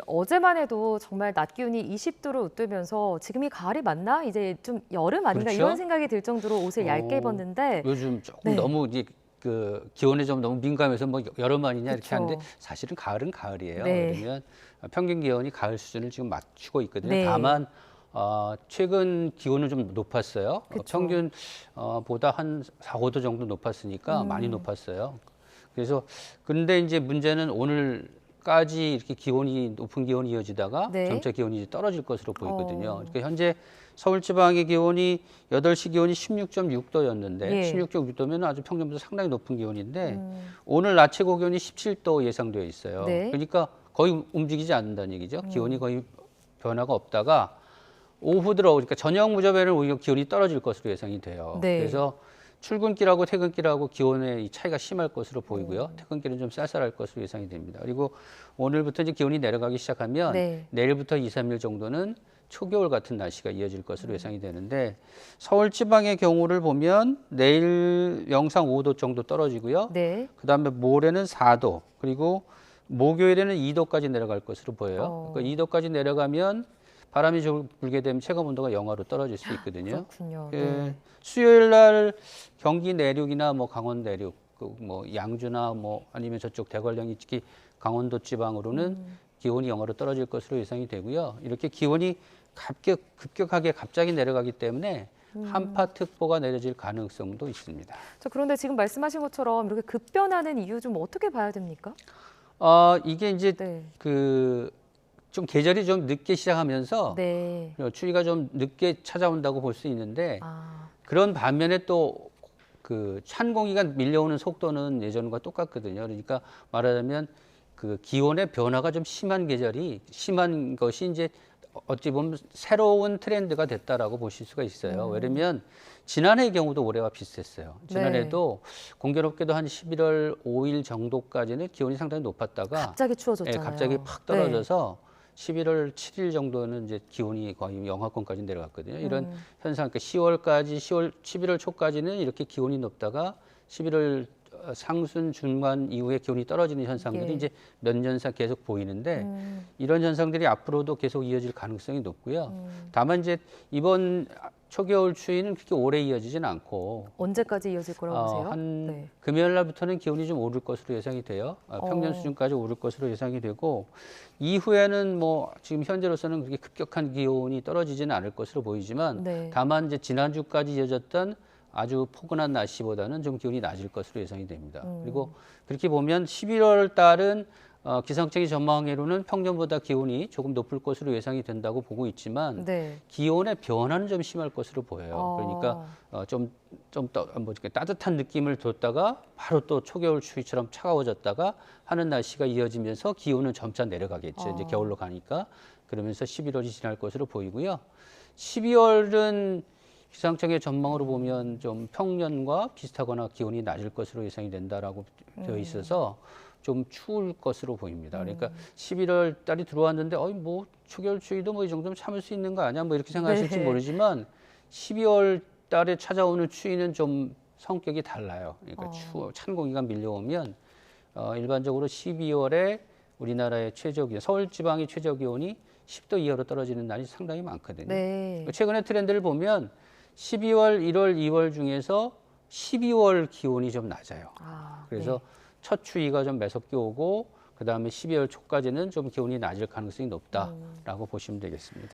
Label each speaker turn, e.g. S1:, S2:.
S1: 어제만 해도 정말 낮 기온이 20도를 웃돌면서 지금이 가을이 맞나? 이제 좀 여름 아닌가?
S2: 그렇죠?
S1: 이런 생각이 들 정도로 옷을 얇게
S2: 어,
S1: 입었는데
S2: 요즘 조금
S1: 네.
S2: 너무 이제 그 기온에 좀 너무 민감해서 뭐 여름 아니냐 이렇게 하는데
S1: 그쵸.
S2: 사실은 가을은 가을이에요.
S1: 네.
S2: 왜냐면 평균 기온이 가을 수준을 지금 맞추고 있거든요.
S1: 네.
S2: 다만 최근 기온은 좀 높았어요.
S1: 그쵸.
S2: 평균 보다 한 4, 5도 정도 높았으니까 많이
S1: 음.
S2: 높았어요. 그래서 근데 이제 문제는 오늘까지 이렇게 기온이 높은 기온이 이어지다가
S1: 네.
S2: 점차 기온이 이제 떨어질 것으로 보이거든요.
S1: 어.
S2: 그러니까 현재 서울 지방의 기온이 8시 기온이 16.6도였는데
S1: 예.
S2: 16.6도면 아주 평년보다 상당히 높은 기온인데
S1: 음.
S2: 오늘 낮 최고 기온이 17도 예상되어 있어요.
S1: 네.
S2: 그러니까 거의 움직이지 않는다는 얘기죠. 기온이
S1: 음.
S2: 거의 변화가 없다가 오후 그러니까 저녁 무렵에는 오히려 기온이 떨어질 것으로 예상이 돼요.
S1: 네.
S2: 그래서 출근길하고 퇴근길하고 기온의 이 차이가 심할 것으로 보이고요. 퇴근길은 좀 쌀쌀할 것으로 예상이 됩니다. 그리고 오늘부터 이제 기온이 내려가기 시작하면
S1: 네.
S2: 내일부터 2, 3일 정도는 초겨울 같은 날씨가 이어질 것으로 예상이 되는데 서울 지방의 경우를 보면 내일 영상 5도 정도 떨어지고요.
S1: 네.
S2: 그다음에 모레는 4도 그리고 목요일에는 2도까지 내려갈 것으로 보여요. 그러니까 2도까지 내려가면 바람이 좀 불게 되면 체감 온도가 영하로 떨어질 수 있거든요.
S1: 그렇군요.
S2: 그
S1: 네.
S2: 수요일 날 경기 내륙이나 뭐 강원 내륙, 뭐 양주나 뭐 아니면 저쪽 대관령이 특히 강원도 지방으로는 기온이 영하로 떨어질 것으로 예상이 되고요. 이렇게 기온이 급격하게 갑자기 내려가기 때문에 한파특보가 내려질 가능성도 있습니다.
S1: 그런데 지금 말씀하신 것처럼 이렇게 급변하는 이유 좀 어떻게 봐야 됩니까?
S2: 이게 이제
S1: 네.
S2: 좀 계절이 좀 늦게 시작하면서
S1: 네.
S2: 추위가 좀 늦게 찾아온다고 볼 수 있는데
S1: 아.
S2: 그런 반면에 또 찬 공기가 밀려오는 속도는 예전과 똑같거든요. 그러니까 말하자면 그 기온의 변화가 좀 심한 것이 이제 어찌 보면 새로운 트렌드가 됐다라고 보실 수가 있어요. 왜냐면 지난해의 경우도 올해와 비슷했어요. 지난해도 공교롭게도 한 11월 5일 정도까지는 기온이 상당히 높았다가
S1: 갑자기 추워졌잖아요.
S2: 갑자기 팍
S1: 네.
S2: 떨어져서 11월 7일 정도는 이제 기온이 거의 영하권까지 내려갔거든요. 이런 현상, 그러니까 11월 초까지는 이렇게 기온이 높다가 11월 상순 중반 이후에 기온이 떨어지는 현상들이
S1: 예.
S2: 이제 몇 년간 계속 보이는데 이런 현상들이 앞으로도 계속 이어질 가능성이 높고요. 다만 이제 이번 초겨울 추위는 그렇게 오래 이어지진 않고
S1: 언제까지 이어질 거라고 보세요?
S2: 한
S1: 네.
S2: 금요일 날부터는 기온이 좀 오를 것으로 예상이 돼요. 평년 수준까지 오를 것으로 예상이 되고 이후에는 뭐 지금 현재로서는 그렇게 급격한 기온이 떨어지지는 않을 것으로 보이지만
S1: 네.
S2: 다만 이제 지난주까지 이어졌던 아주 포근한 날씨보다는 좀 기온이 낮을 것으로 예상이 됩니다. 그리고 그렇게 보면 11월 달은 기상청의 전망으로는 평년보다 기온이 조금 높을 것으로 예상이 된다고 보고 있지만
S1: 네.
S2: 기온의 변화는 좀 심할 것으로 보여요. 그러니까 뭐 이렇게 따뜻한 느낌을 뒀다가 바로 또 초겨울 추위처럼 차가워졌다가 하는 날씨가 이어지면서 기온은 점차 내려가겠죠. 이제 겨울로 가니까 그러면서 11월이 지날 것으로 보이고요. 12월은 기상청의 전망으로 보면 좀 평년과 비슷하거나 기온이 낮을 것으로 예상이 된다라고 되어 있어서 좀 추울 것으로 보입니다. 그러니까 11월 달이 들어왔는데 뭐 초겨울 추위도 뭐 이 정도면 참을 수 있는 거 아니야? 뭐 이렇게 생각하실지
S1: 네.
S2: 모르지만 12월 달에 찾아오는 추위는 좀 성격이 달라요. 그러니까 찬 공기가 밀려오면 일반적으로 12월에 우리나라의 최저기온, 서울 지방의 최저기온이 10도 이하로 떨어지는 날이 상당히 많거든요.
S1: 네.
S2: 최근의 트렌드를 보면 12월, 1월, 2월 중에서 12월 기온이 좀 낮아요. 그래서 첫 추위가 좀 매섭게 오고 그다음에 12월 초까지는 좀 기온이 낮을 가능성이 높다라고 보시면 되겠습니다.